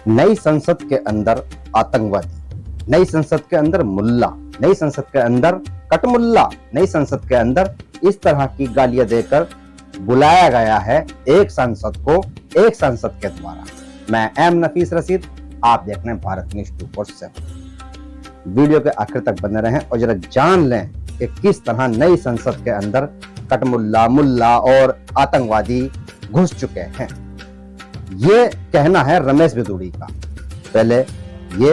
नई संसद के अंदर आतंकवादी, नई संसद के अंदर मुल्ला, नई संसद के अंदर कटमुल्ला, नई संसद के अंदर इस तरह की गालियां देकर बुलाया गया है एक सांसद को, एक सांसद के द्वारा। मैं एम नफीस रशीद, आप देख रहे हैं भारत न्यूज 247। वीडियो के आखिर तक बने रहें और जरा जान लें कि किस तरह नई संसद के अंदर कटमुल्ला, मुल्ला और आतंकवादी घुस चुके हैं। ये कहना है रमेश बिदुड़ी का। पहले ये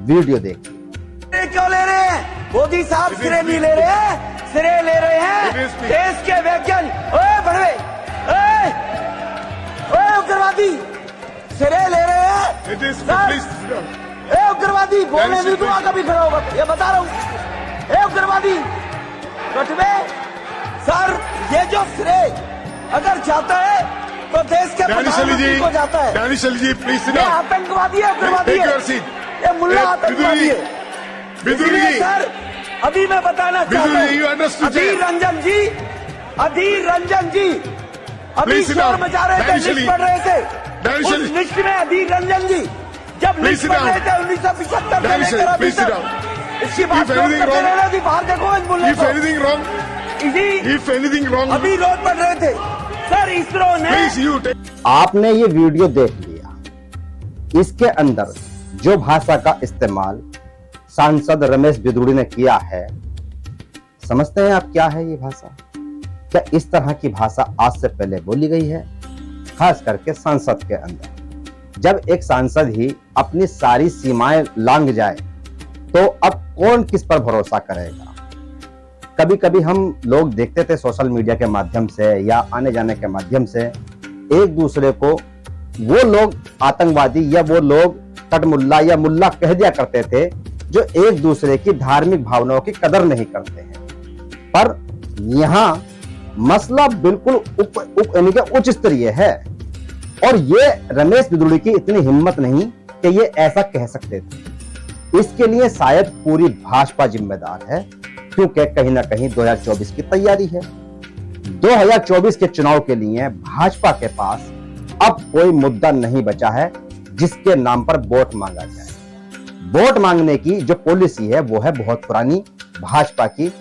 वीडियो देखिए। क्यों ले रहे हैं? मोदी साहब सिरे नहीं ले रहे हैं, सिरे ले रहे हैं देश के वैज्ञानिक। ओए भड़वे, ओए उग्रवादी, सिरे ले रहे हैं। ए उग्रवादी, बोलने भी तो कभी खड़ा होगा, ये बता रहा हूँ। ए उग्रवादी कटवे सर, ये जो सिरे अगर जाता है तो देश के प्रधानमंत्री को जाता है। प्लीज ये आतंकवादी है, उग्रवादी है, ये मुल्ला आतंकवादी है। इसलिए सर अभी मैं बताना चाहता हूँ, अधीर रंजन जी अभी शोर मचा रहे थे, लिस्ट पढ़ रहे थे। उस लिस्ट में अधीर रंजन जी जब लिस्ट पढ़ रहे थे 1975 से लेकर अभी तक, इसकी बात करने थी। बाहर देखो इस मुल्ले को, अभी रोज पढ़ रहे थे सर। इसरो ने, आपने ये वीडियो देख लिया, इसके अंदर जो भाषा का इस्तेमाल सांसद रमेश बिदुड़ी ने किया है, समझते हैं आप क्या है ये भाषा? क्या इस तरह की भाषा आज से पहले बोली गई है? खास करके संसद के अंदर जब एक सांसद ही अपनी सारी सीमाएं लांघ जाए तो अब कौन किस पर भरोसा करेगा? कभी कभी हम लोग देखते थे सोशल मीडिया के माध्यम से या आने जाने के माध्यम से, एक दूसरे को वो लोग आतंकवादी या वो लोग कटमुल्ला या मुल्ला कह दिया करते थे जो एक दूसरे की धार्मिक भावनाओं की कदर नहीं करते हैं। पर यहां मसला बिल्कुल उच्च स्तरीय है और ये रमेश बिदुड़ी की इतनी हिम्मत नहीं कि ये ऐसा कह सकते थे। इसके लिए शायद पूरी भाजपा जिम्मेदार है, क्योंकि कहीं ना कहीं 2024 की तैयारी है। 2024 के चुनाव के लिए भाजपा के पास अब कोई मुद्दा नहीं बचा है जिसके नाम पर वोट मांगा जाए। वोट मांगने की जो पॉलिसी है वो है बहुत पुरानी भाजपा की,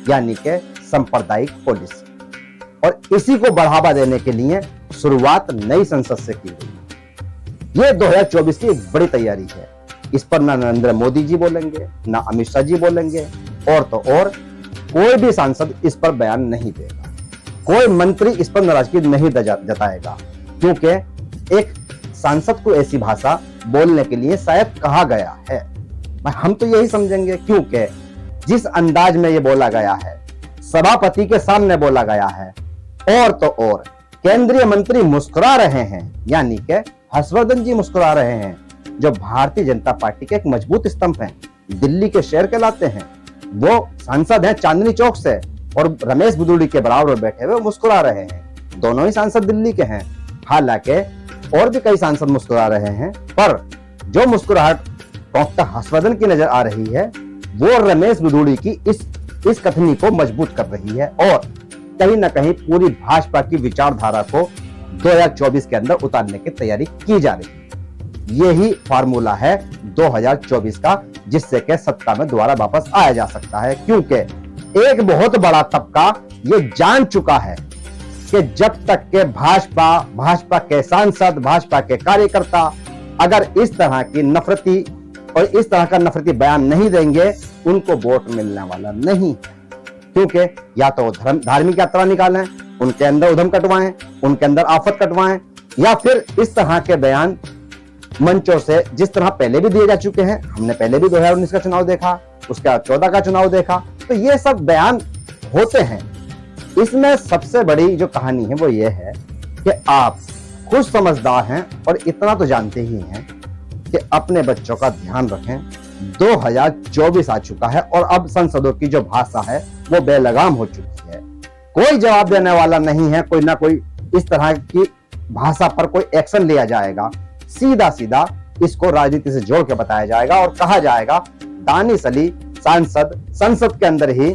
यानी कि सांप्रदायिक पॉलिसी, और इसी को बढ़ावा देने के लिए शुरुआत नई संसद से की गई। ये 2024 की एक बड़ी तैयारी है। इस पर ना नरेंद्र मोदी जी बोलेंगे, ना अमित शाह जी बोलेंगे, और तो और कोई भी सांसद इस पर बयान नहीं देगा, कोई मंत्री इस पर नाराजगी नहीं जताएगा, क्योंकि एक सांसद को ऐसी भाषा बोलने के लिए शायद कहा गया है। हम तो यही समझेंगे, क्योंकि जिस अंदाज में ये बोला गया है, सभापति के सामने बोला गया है, और तो और केंद्रीय मंत्री मुस्कुरा रहे हैं, यानी कि हर्षवर्धन जी मुस्कुरा रहे हैं, जो भारतीय जनता पार्टी के एक मजबूत स्तंभ हैं, दिल्ली के शेर कहलाते हैं। वो सांसद हैं चांदनी चौक से, और रमेश बिदुड़ी के बराबर बैठे हुए मुस्कुरा रहे हैं। दोनों ही सांसद दिल्ली के हैं, हालांकि और भी कई सांसद मुस्कुरा रहे हैं, पर जो मुस्कुराहट डॉक्टर हर्षवर्धन की नजर आ रही है वो रमेश बिदुड़ी की इस कथनी को मजबूत कर रही है और कहीं ना कहीं पूरी भाजपा की विचारधारा को 2024 के अंदर उतारने की तैयारी की जा रही है। यही फार्मूला है 2024 का, जिससे कि सत्ता में दोबारा वापस आया जा सकता है, क्योंकि एक बहुत बड़ा तबका ये जान चुका है कि जब तक के भाजपा के सांसद, भाजपा के कार्यकर्ता अगर इस तरह की नफरती और इस तरह का नफरती बयान नहीं देंगे, उनको वोट मिलने वाला नहीं, क्योंकि या तो धार्मिक यात्रा निकालें, उनके अंदर उधम कटवाएं, उनके अंदर आफत कटवाएं, या फिर इस तरह के बयान मंचों से जिस तरह पहले भी दिए जा चुके हैं। हमने पहले भी 2019 का चुनाव देखा, उसका 14 का चुनाव देखा, तो ये सब बयान होते हैं। इसमें सबसे बड़ी जो कहानी है वो ये है कि आप खुद समझदार हैं और इतना तो जानते ही हैं कि अपने बच्चों का ध्यान रखें। 2024 आ चुका है और अब संसदों की जो भाषा है वो बेलगाम हो चुकी है। कोई जवाब देने वाला नहीं है, कोई ना कोई इस तरह की भाषा पर कोई एक्शन लिया जाएगा। सीधा सीधा इसको राजनीति से जोड़ के बताया जाएगा और कहा जाएगा दानिश अली सांसद संसद के अंदर ही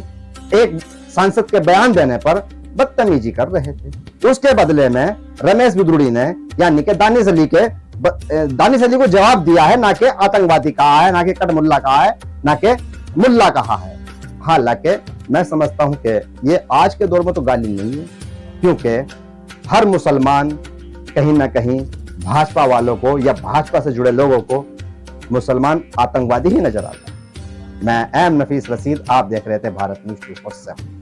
एक सांसद के बयान देने पर बदतमीजी कर रहे थे। उसके बदले में रमेश बिदुड़ी ने, यानी कि दानिश अली के दानिश अली को जवाब दिया है, ना कि आतंकवादी कहा है, ना कि कटमुल्ला कहा है, ना कि मुल्ला कहा है। हालांकि मैं समझता हूं कि ये आज के दौर में तो गाली नहीं है, क्योंकि हर मुसलमान कहीं ना कहीं भाजपा वालों को या भाजपा से जुड़े लोगों को मुसलमान आतंकवादी ही नजर आता है। मैं एम नफीस रशीद, आप देख रहे थे भारत न्यूज़ 24/7।